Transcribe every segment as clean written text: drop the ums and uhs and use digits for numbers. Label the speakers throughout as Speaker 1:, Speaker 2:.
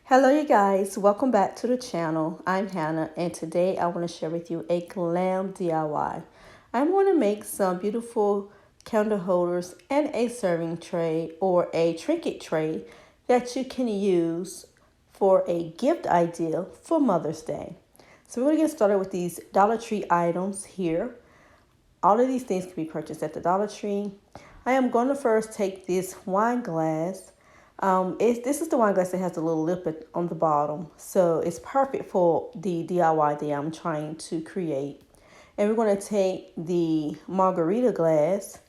Speaker 1: Hello you guys, welcome back to the channel. I'm Hannah and today I want to share with you a glam DIY. I'm going to make some beautiful candle holders and a serving tray or a trinket tray that you can use for a gift idea for Mother's Day. So we're going to get started with these Dollar Tree items here. All of these things can be purchased at the Dollar Tree. I am going to first take this wine glass. This is the wine glass that has a little lip on the bottom. So it's perfect for the DIY that I'm trying to create. And we're going to take the margarita glass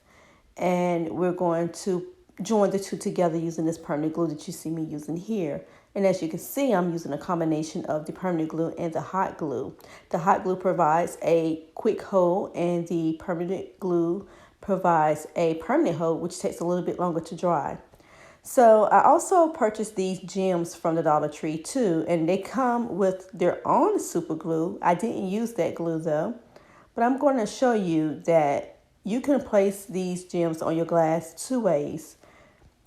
Speaker 1: and we're going to join the two together using this permanent glue that you see me using here. And as you can see, I'm using a combination of the permanent glue and the hot glue. The hot glue provides a quick hold and the permanent glue provides a permanent hold, which takes a little bit longer to dry. So I also purchased these gems from the Dollar Tree too, and they come with their own super glue. I didn't use that glue though, but I'm going to show you that you can place these gems on your glass two ways.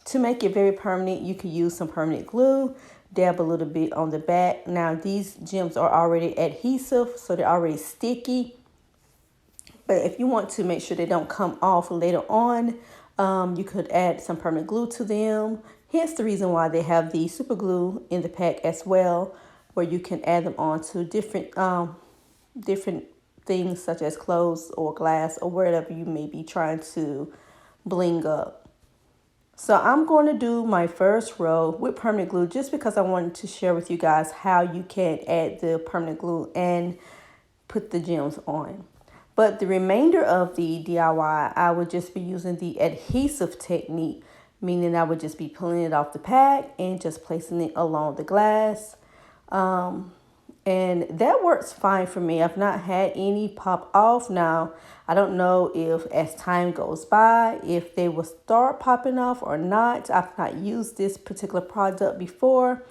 Speaker 1: To make it very permanent, you can use some permanent glue, dab a little bit on the back. Now these gems are already adhesive, so they're already sticky. But if you want to make sure they don't come off later on, you could add some permanent glue to them. Hence the reason why they have the super glue in the pack as well, where you can add them on to different things such as clothes or glass or whatever you may be trying to bling up. So I'm going to do my first row with permanent glue just because I wanted to share with you guys how you can add the permanent glue and put the gems on. But the remainder of the DIY, I would just be using the adhesive technique, meaning I would just be pulling it off the pack and just placing it along the glass. And that works fine for me. I've not had any pop off. Now, I don't know if as time goes by, if they will start popping off or not. I've not used this particular product before.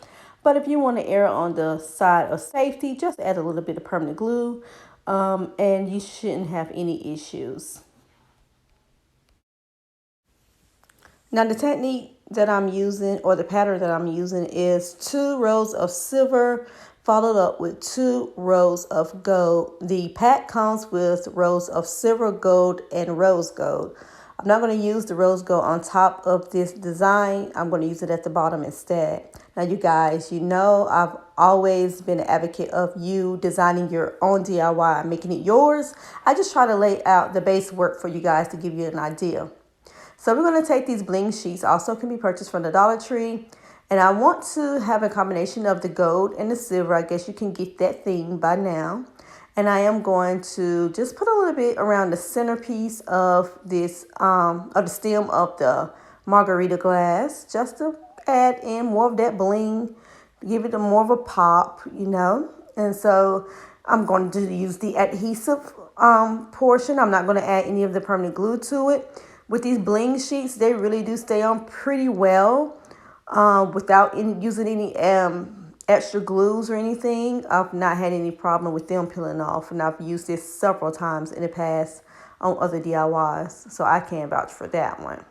Speaker 1: But if you want to err on the side of safety, just add a little bit of permanent glue and you shouldn't have any issues. Now the technique that I'm using, or the pattern that I'm using, is 2 rows of silver followed up with 2 rows of gold. The pack comes with rows of silver, gold, and rose gold. I'm not going to use the rose gold on top of this design. I'm going to use it at the bottom instead. Now you guys, you know I've always been an advocate of you designing your own DIY, making it yours. I just try to lay out the base work for you guys to give you an idea. So we're going to take these bling sheets, also can be purchased from the Dollar Tree. And I want to have a combination of the gold and the silver. I guess you can get that theme by now. And I am going to just put a little bit around the centerpiece of this, of the stem of the margarita glass, just to add in more of that bling, give it more of a pop, you know. And so I'm going to use the adhesive portion. I'm not going to add any of the permanent glue to it. With these bling sheets, they really do stay on pretty well without using any extra glues or anything. I've not had any problem with them peeling off, and I've used this several times in the past on other DIYs, so I can vouch for that one.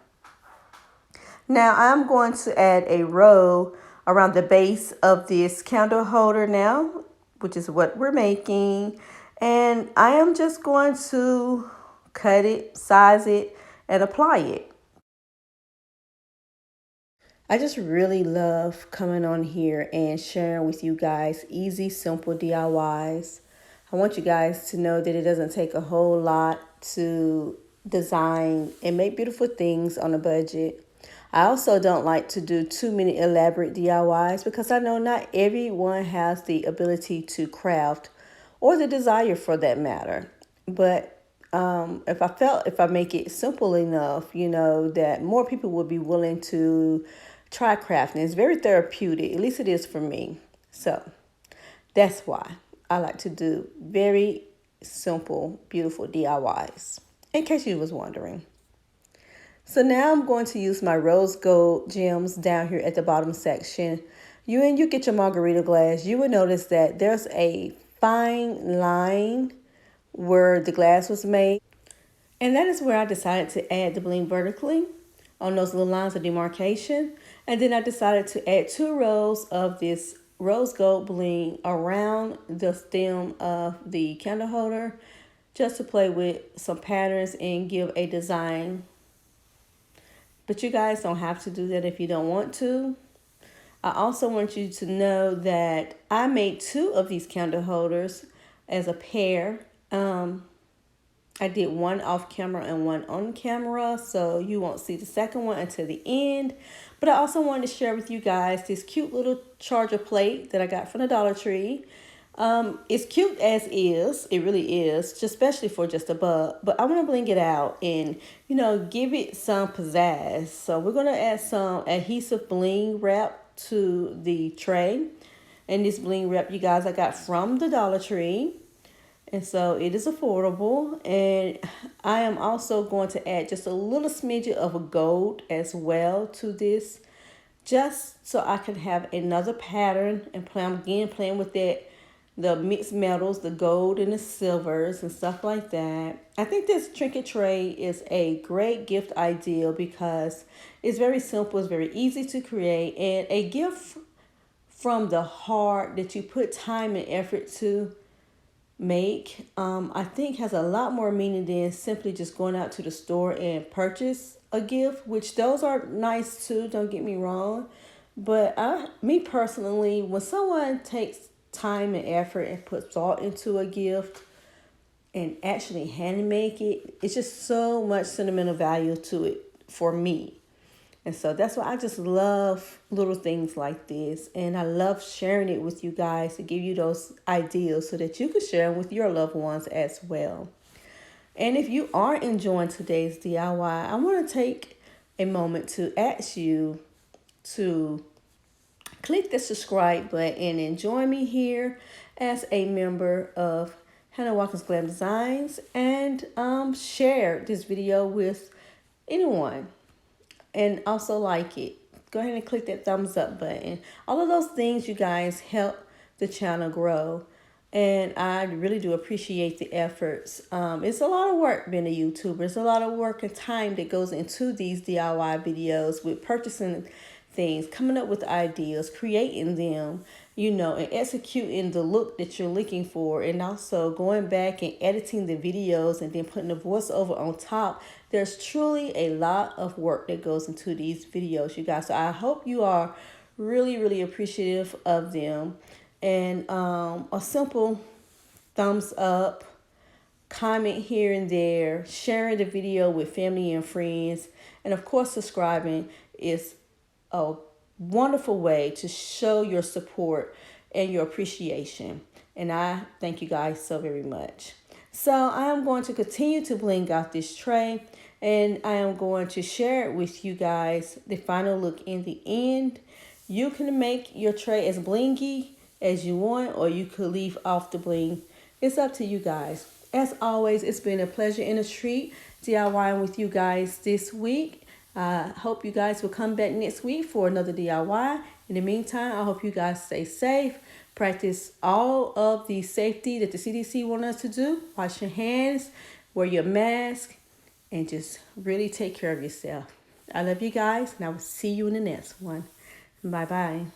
Speaker 1: Now I'm going to add a row around the base of this candle holder now, which is what we're making, and I am just going to cut it, size it, and apply it. I just really love coming on here and sharing with you guys easy, simple DIYs. I want you guys to know that it doesn't take a whole lot to design and make beautiful things on a budget. I also don't like to do too many elaborate DIYs because I know not everyone has the ability to craft or the desire for that matter. But if I make it simple enough, you know, that more people will be willing to try crafting. It's very therapeutic, at least it is for me. So that's why I like to do very simple, beautiful DIYs, in case you was wondering. So now I'm going to use my rose gold gems down here at the bottom section. When you get your margarita glass, you will notice that there's a fine line where the glass was made. And that is where I decided to add the bling vertically on those little lines of demarcation. And then I decided to add 2 rows of this rose gold bling around the stem of the candle holder, just to play with some patterns and give a design. But you guys don't have to do that if you don't want to. I also want you to know that I made 2 of these candle holders as a pair. I did one off camera and one on camera, so you won't see the second one until the end. But I also wanted to share with you guys this cute little charger plate that I got from the Dollar Tree. It's cute as is, it really is, just especially for just a buck. But I want to bling it out and, give it some pizzazz. So we're going to add some adhesive bling wrap to the tray. And this bling wrap, you guys, I got from the Dollar Tree. And so it is affordable. And I am also going to add just a little smidget of a gold as well to this, just so I can have another pattern and playing with that, the mixed metals, the gold and the silvers and stuff like that. I think this trinket tray is a great gift idea because it's very simple, it's very easy to create, and a gift from the heart that you put time and effort to make, I think has a lot more meaning than simply just going out to the store and purchase a gift, which those are nice too, don't get me wrong. But me personally, when someone takes time and effort and puts thought into a gift and actually hand make it, it's just so much sentimental value to it for me. And so that's why I just love little things like this. And I love sharing it with you guys to give you those ideas so that you can share them with your loved ones as well. And if you are enjoying today's DIY, I want to take a moment to ask you to click the subscribe button and join me here as a member of Hannah Watkins Glam Designs, and share this video with anyone. And also like it. Go ahead and click that thumbs up button. All of those things, you guys, help the channel grow. And I really do appreciate the efforts. It's a lot of work being a YouTuber. It's a lot of work and time that goes into these DIY videos with purchasing things, coming up with ideas, creating them, and executing the look that you're looking for, and also going back and editing the videos and then putting the voiceover on top. There's truly a lot of work that goes into these videos, you guys. So I hope you are really, really appreciative of them. And a simple thumbs up, comment here and there, sharing the video with family and friends, and of course subscribing is a wonderful way to show your support and your appreciation. And I thank you guys so very much. So I am going to continue to bling out this tray, and I am going to share it with you guys the final look in the end. You can make your tray as blingy as you want, or you could leave off the bling. It's up to you guys. As always, it's been a pleasure and a treat DIYing with you guys this week. I hope you guys will come back next week for another DIY. In the meantime, I hope you guys stay safe. Practice all of the safety that the CDC wants us to do. Wash your hands, wear your mask, and just really take care of yourself. I love you guys, and I will see you in the next one. Bye-bye.